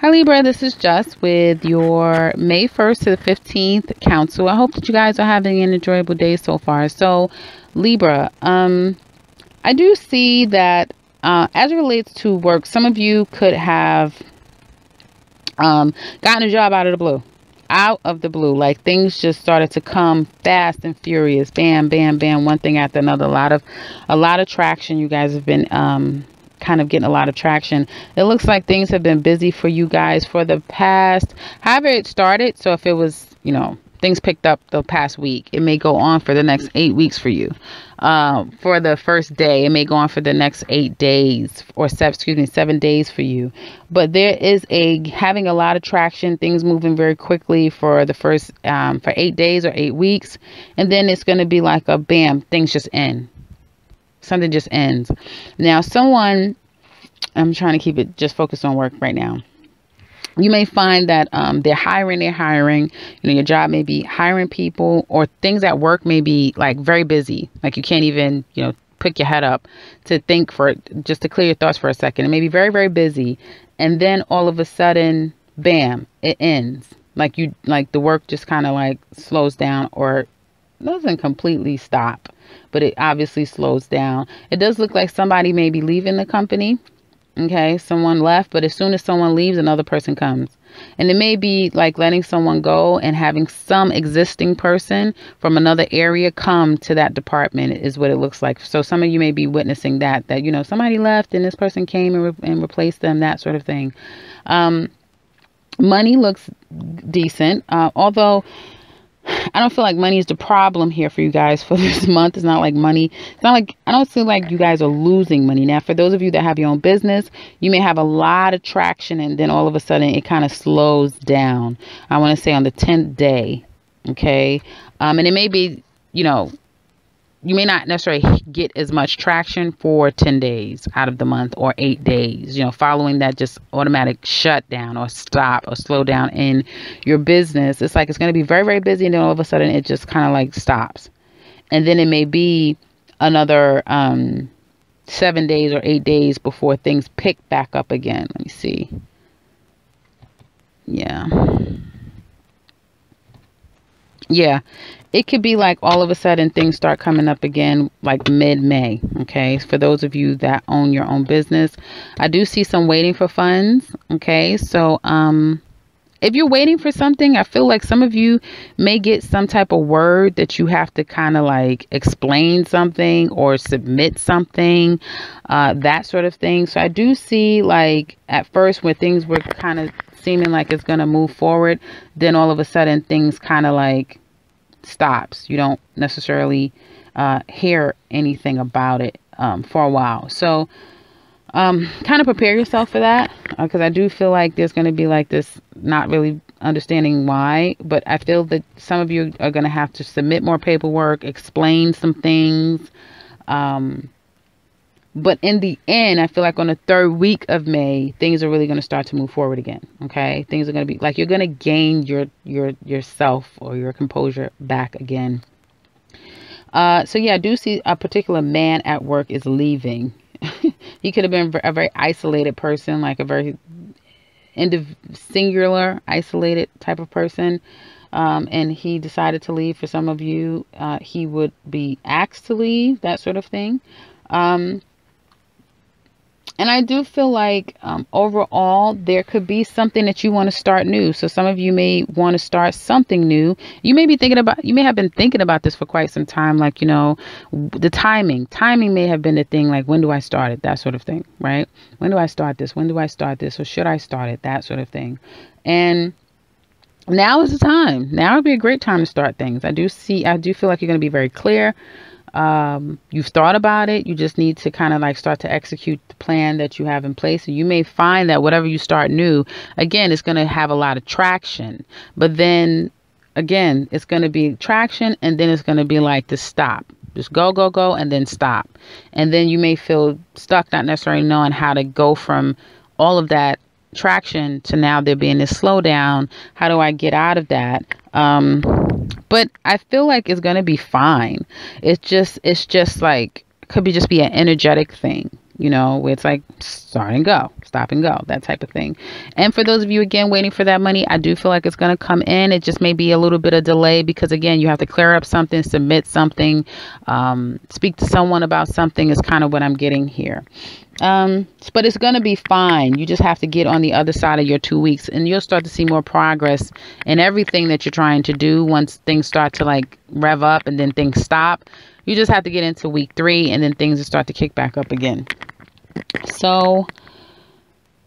Hi Libra, this is Just with your May 1st to the 15th counsel. I hope that you guys are having an enjoyable day so far. So Libra, I do see that as it relates to work, some of you could have gotten a job out of the blue. Out of the blue, like things just started to come fast and furious, bam bam bam, one thing after another. A lot of traction. You guys have been kind of getting a lot of traction. It looks like things have been busy for you guys for the past, however it started. So if it was, things picked up the past week, it may go on for the next 8 weeks for you. For the first day, it may go on for the next 8 days or 7 days for you. But there is having a lot of traction, things moving very quickly for the first, for 8 days or 8 weeks. And then it's going to be like a bam, things just end. Something just ends. Now, I'm trying to keep it just focused on work right now. You may find that they're hiring. Your job may be hiring people, or things at work may be like very busy. Like you can't even, pick your head up to think just to clear your thoughts for a second. It may be very, very busy. And then all of a sudden, bam, it ends. Like the work just kind of like slows down, or doesn't completely stop, but it obviously slows down. It does look like somebody may be leaving the company. Okay, someone left, but as soon as someone leaves, another person comes. And it may be like letting someone go and having some existing person from another area come to that department is what it looks like. So some of you may be witnessing that somebody left and this person came and replaced them, that sort of thing. Money looks decent, although I don't feel like money is the problem here for you guys for this month. It's not like money. It's not like, I don't feel like you guys are losing money. Now, for those of you that have your own business, you may have a lot of traction and then all of a sudden it kind of slows down. I want to say on the 10th day. Okay. And it may be, you may not necessarily get as much traction for 10 days out of the month or 8 days, following that just automatic shutdown or stop or slow down in your business. It's like it's going to be very, very busy. And then all of a sudden it just kind of like stops. And then it may be another 7 days or 8 days before things pick back up again. Let me see. Yeah. It could be like all of a sudden things start coming up again, like mid-May. Okay. For those of you that own your own business, I do see some waiting for funds. Okay. So, if you're waiting for something, I feel like some of you may get some type of word that you have to kind of like explain something or submit something, that sort of thing. So I do see like at first when things were kind of seeming like it's going to move forward, then all of a sudden things kind of like stops. You don't necessarily hear anything about it for a while. So kind of prepare yourself for that, because I do feel like there's going to be like this, not really understanding why, but I feel that some of you are going to have to submit more paperwork, explain some things. But in the end, I feel like on the 3rd week of May, things are really going to start to move forward again. Okay. Things are going to be like, you're going to gain yourself or your composure back again. So yeah, I do see a particular man at work is leaving. He could have been a very isolated person, like a very singular, isolated type of person. And he decided to leave. For some of you, he would be asked to leave, that sort of thing. And I do feel like overall, there could be something that you want to start new. So some of you may want to start something new. You may have been thinking about this for quite some time. Like, the timing may have been the thing. Like, when do I start it? That sort of thing, right? When do I start this? When do I start this? Or should I start it? That sort of thing. And now is the time. Now would be a great time to start things. I do feel like you're going to be very clear. You've thought about it. You just need to kind of like start to execute the plan that you have in place. And you may find that whatever you start new, again, it's going to have a lot of traction. But then again, it's going to be traction, and then it's going to be like the stop. Just go, and then stop. And then you may feel stuck, not necessarily knowing how to go from all of that traction to now there being this slowdown. How do I get out of that? But I feel like it's going to be fine. It's just like, could be just be an energetic thing. you know, where it's like start and go, stop and go, that type of thing. And for those of you, again, waiting for that money, I do feel like it's going to come in. It just may be a little bit of delay because, again, you have to clear up something, submit something, speak to someone about something is kind of what I'm getting here. But it's going to be fine. You just have to get on the other side of your 2 weeks and you'll start to see more progress in everything that you're trying to do once things start to like rev up and then things stop. You just have to get into week 3 and then things will start to kick back up again. So,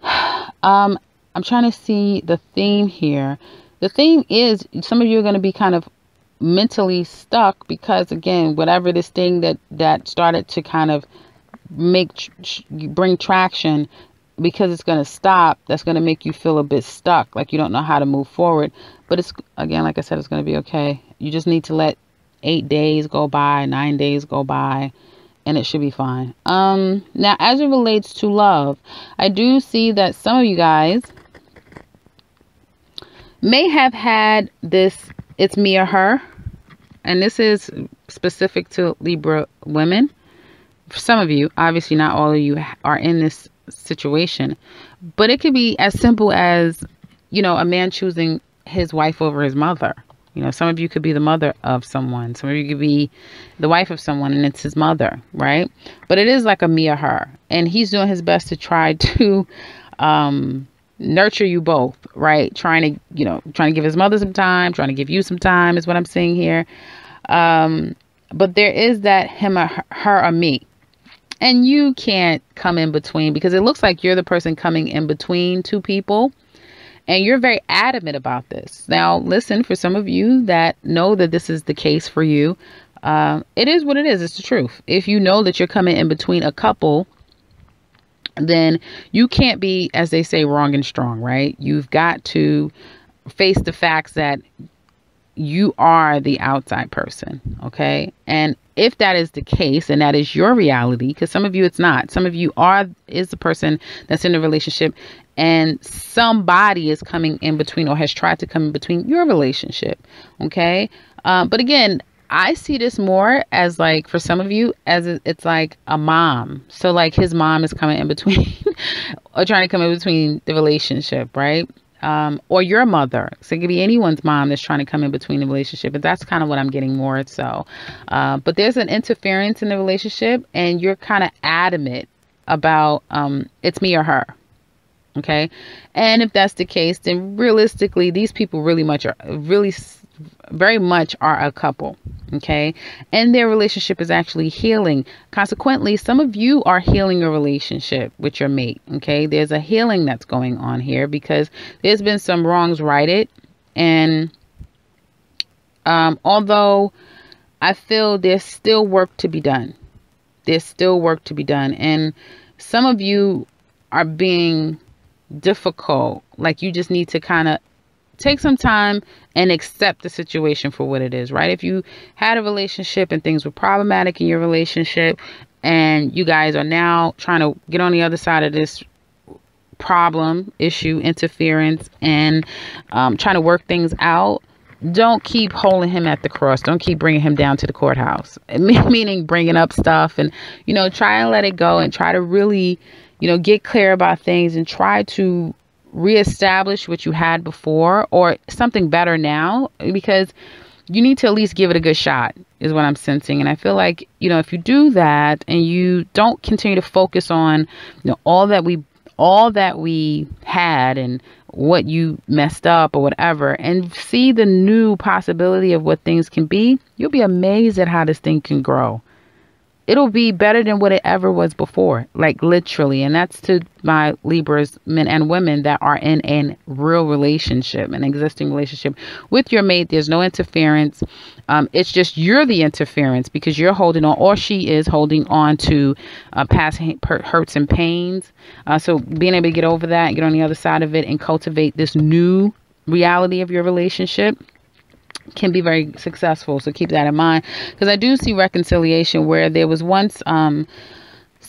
I'm trying to see the theme here. The theme is some of you are going to be kind of mentally stuck because, again, whatever this thing that started to kind of bring traction, because it's going to stop, that's going to make you feel a bit stuck, like you don't know how to move forward. But it's, again, like I said, it's going to be okay. You just need to let 8 days go by, 9 days go by, and it should be fine. Now, as it relates to love, I do see that some of you guys may have had this it's me or her, and this is specific to Libra women. For some of you, obviously not all of you are in this situation, but it could be as simple as, you know, a man choosing his wife over his mother. You know, some of you could be the mother of someone. Some of you could be the wife of someone and it's his mother, right? But it is like a me or her. And he's doing his best to try to nurture you both, right? Trying to give his mother some time, trying to give you some time is what I'm saying here. But there is that him or her or me. And you can't come in between because it looks like you're the person coming in between two people. And you're very adamant about this. Now, listen, for some of you that know that this is the case for you, it is what it is. It's the truth. If you know that you're coming in between a couple, then you can't be, as they say, wrong and strong, right? You've got to face the facts that you are the outside person, okay? And if that is the case and that is your reality, because some of you it's not. Some of you is the person that's in a relationship and somebody is coming in between or has tried to come in between your relationship, okay? But again, I see this more as like, for some of you, as it's like a mom. So like his mom is coming in between or trying to come in between the relationship, right? Or your mother. So it could be anyone's mom that's trying to come in between the relationship. And that's kind of what I'm getting more so. But there's an interference in the relationship and you're kind of adamant about it's me or her. Okay. And if that's the case, then realistically, these people very much are a couple. Okay. And their relationship is actually healing. Consequently, some of you are healing your relationship with your mate. Okay. There's a healing that's going on here because there's been some wrongs righted. And although I feel there's still work to be done. There's still work to be done. And some of you are being difficult. Like you just need to kind of take some time and accept the situation for what it is, right? If you had a relationship and things were problematic in your relationship and you guys are now trying to get on the other side of this problem, issue, interference, and trying to work things out, don't keep holding him at the cross. Don't keep bringing him down to the courthouse, meaning bringing up stuff and, you know, try and let it go and try to really, you know, get clear about things and try to reestablish what you had before or something better now, because you need to at least give it a good shot is what I'm sensing. And I feel like, you know, if you do that and you don't continue to focus on, you know, all that we had and what you messed up or whatever, and see the new possibility of what things can be, you'll be amazed at how this thing can grow. It'll be better than what it ever was before, like literally. And that's to my Libras, men and women that are in a real relationship, an existing relationship with your mate. There's no interference. It's just you're the interference because you're holding on, or she is holding on to past hurts and pains. So being able to get over that, get on the other side of it and cultivate this new reality of your relationship can be very successful. So keep that in mind, because I do see reconciliation where there was once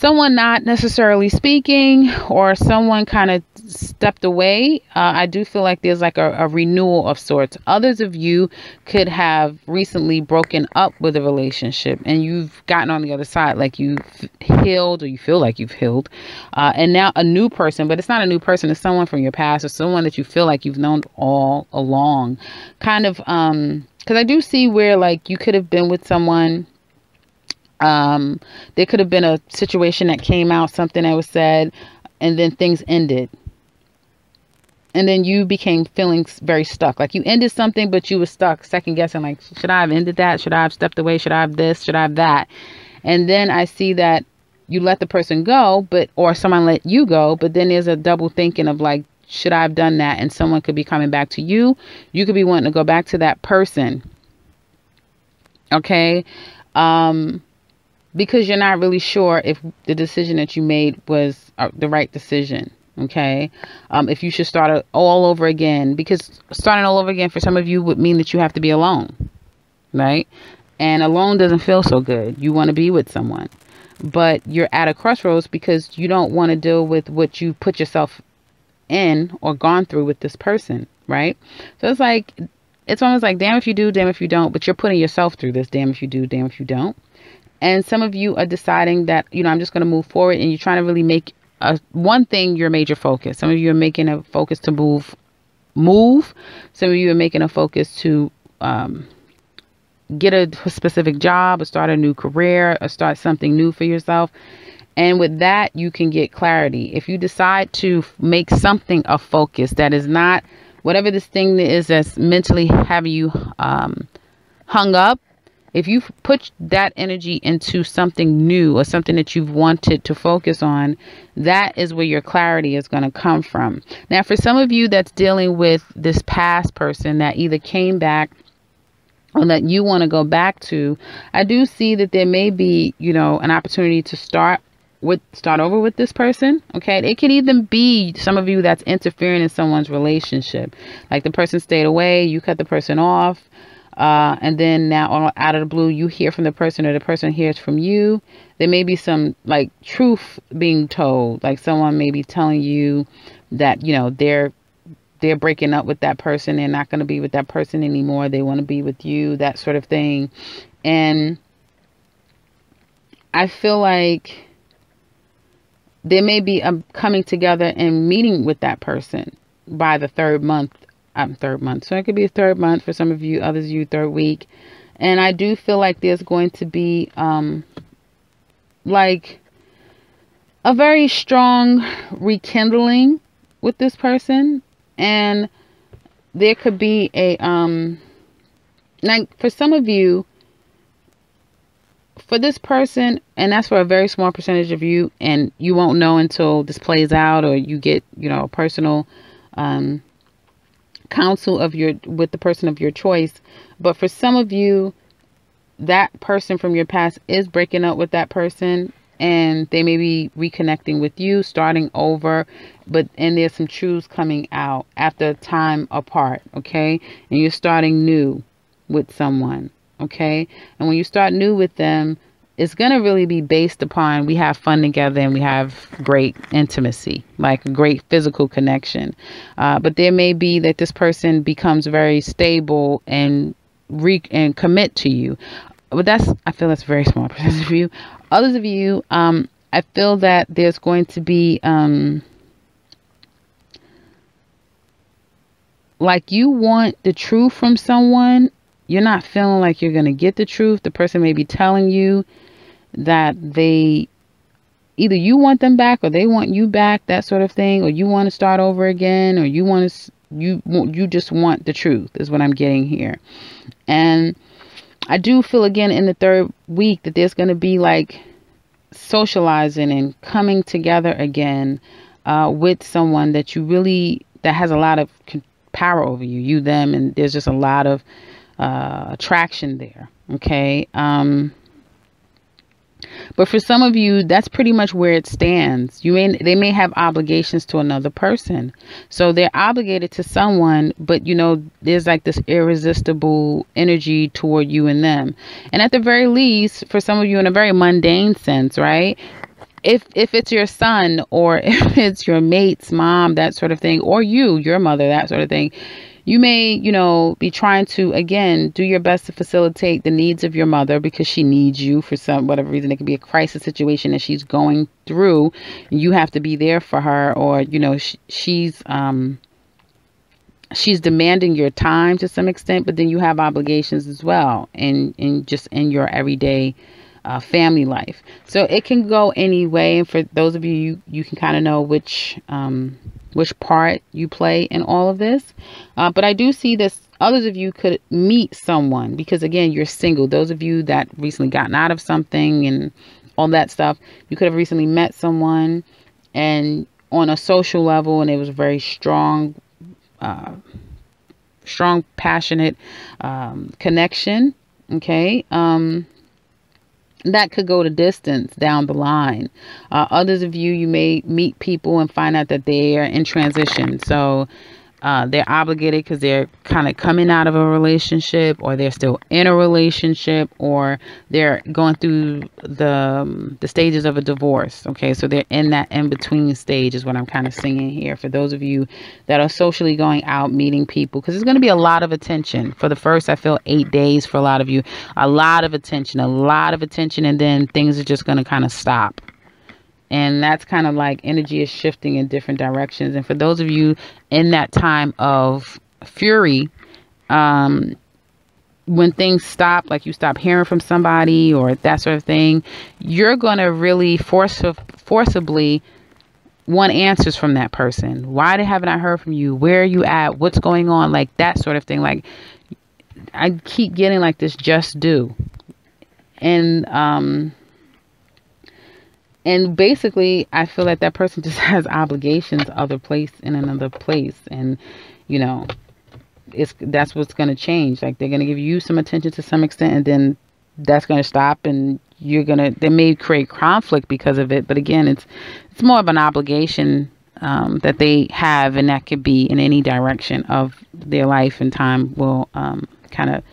someone not necessarily speaking, or someone kind of stepped away, I do feel like there's like a renewal of sorts. Others of you could have recently broken up with a relationship and you've gotten on the other side, like you've healed, or you feel like you've healed. And now a new person, but it's not a new person, it's someone from your past, or someone that you feel like you've known all along. Kind of, because I do see where like you could have been with someone. There could have been a situation that came out, something that was said, and then things ended. And then you became feeling very stuck. Like you ended something, but you were stuck, second guessing, like, should I have ended that? Should I have stepped away? Should I have this? Should I have that? And then I see that you let the person go, or someone let you go, but then there's a double thinking of like, should I have done that? And someone could be coming back to you. You could be wanting to go back to that person. Okay. Because you're not really sure if the decision that you made was the right decision. Okay. If you should start all over again, because starting all over again for some of you would mean that you have to be alone. Right. And alone doesn't feel so good. You want to be with someone, but you're at a crossroads because you don't want to deal with what you put yourself in or gone through with this person. Right. So it's like, it's almost like, damn if you do, damn if you don't, but you're putting yourself through this. Damn if you do, damn if you don't. And some of you are deciding that, I'm just going to move forward, and you're trying to really make one thing your major focus. Some of you are making a focus to move. Some of you are making a focus to get a specific job, or start a new career, or start something new for yourself. And with that, you can get clarity. If you decide to make something a focus that is not whatever this thing is that's mentally having you hung up, if you put that energy into something new or something that you've wanted to focus on, that is where your clarity is going to come from. Now, for some of you that's dealing with this past person that either came back or that you want to go back to, I do see that there may be, an opportunity to start over with this person. Okay. It could even be some of you that's interfering in someone's relationship. Like the person stayed away, you cut the person off. And then now out of the blue, you hear from the person, or the person hears from you. There may be some like truth being told, like someone may be telling you that, they're breaking up with that person. They're not going to be with that person anymore. They want to be with you, that sort of thing. And I feel like there may be a coming together and meeting with that person by the third month. So it could be a third month for some of you, others of you third week. And I do feel like there's going to be like a very strong rekindling with this person. And there could be a like for some of you, for this person, and that's for a very small percentage of you, and you won't know until this plays out, or you get a personal counsel with the person of your choice. But for some of you, that person from your past is breaking up with that person, and they may be reconnecting with you, starting over, and there's some truths coming out after time apart. Okay. And you're starting new with someone. Okay. And when you start new with them, it's going to really be based upon, we have fun together and we have great intimacy, like a great physical connection. But there may be that this person becomes very stable and commit to you. But I feel that's a very small percentage of you. Others of you, I feel that there's going to be, like you want the truth from someone. You're not feeling like you're going to get the truth. The person may be telling you that either you want them back or they want you back, that sort of thing, or you want to start over again, or you just want the truth is what I'm getting here. And I do feel again in the third week that there's going to be like socializing and coming together again with someone that that has a lot of power over you, them, and there's just a lot of attraction there. Okay. But for some of you, that's pretty much where it stands. They may have obligations to another person. So they're obligated to someone, but there's like this irresistible energy toward you and them. And at the very least, for some of you in a very mundane sense, right? if it's your son, or if it's your mate's mom, that sort of thing, or your mother, that sort of thing, you may, be trying to, again, do your best to facilitate the needs of your mother because she needs you for some whatever reason. It could be a crisis situation that she's going through. You have to be there for her, or she's demanding your time to some extent, but then you have obligations as well, and just in your everyday family life. So it can go any way. And for those of you, you can kind of know which part you play in all of this. But I do see this. Others of you could meet someone because, again, you're single. Those of you that recently gotten out of something and all that stuff, you could have recently met someone and on a social level, and it was very strong, passionate connection. Okay. That could go to distance down the line. Others of you may meet people and find out that they are in transition. So they're obligated because they're kind of coming out of a relationship, or they're still in a relationship, or they're going through the stages of a divorce. Okay, so they're in that in-between stage is what I'm kind of seeing here. For those of you that are socially going out, meeting people, because there's going to be a lot of attention. For the first, I feel 8 days for a lot of you, a lot of attention, and then things are just going to kind of stop. And that's kind of like energy is shifting in different directions. And for those of you in that time of fury, when things stop, like you stop hearing from somebody or that sort of thing, you're going to really forcibly want answers from that person. Why haven't I heard from you? Where are you at? What's going on? Like that sort of thing. Like I keep getting like this just do. And basically, I feel like that person just has obligations in another place. And, that's what's going to change. Like they're going to give you some attention to some extent, and then that's going to stop, and they may create conflict because of it. But again, it's more of an obligation that they have, and that could be in any direction of their life, and time will kind of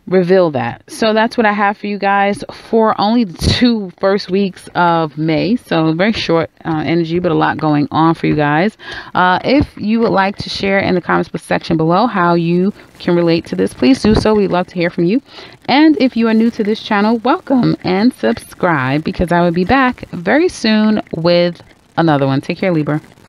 reveal that. So that's what I have for you guys for only the 2 first weeks of May. So very short energy, but a lot going on for you guys. If you would like to share in the comments section below how you can relate to this, please do so. We'd love to hear from you. And if you are new to this channel, welcome and subscribe, because I will be back very soon with another one. Take care, Libra.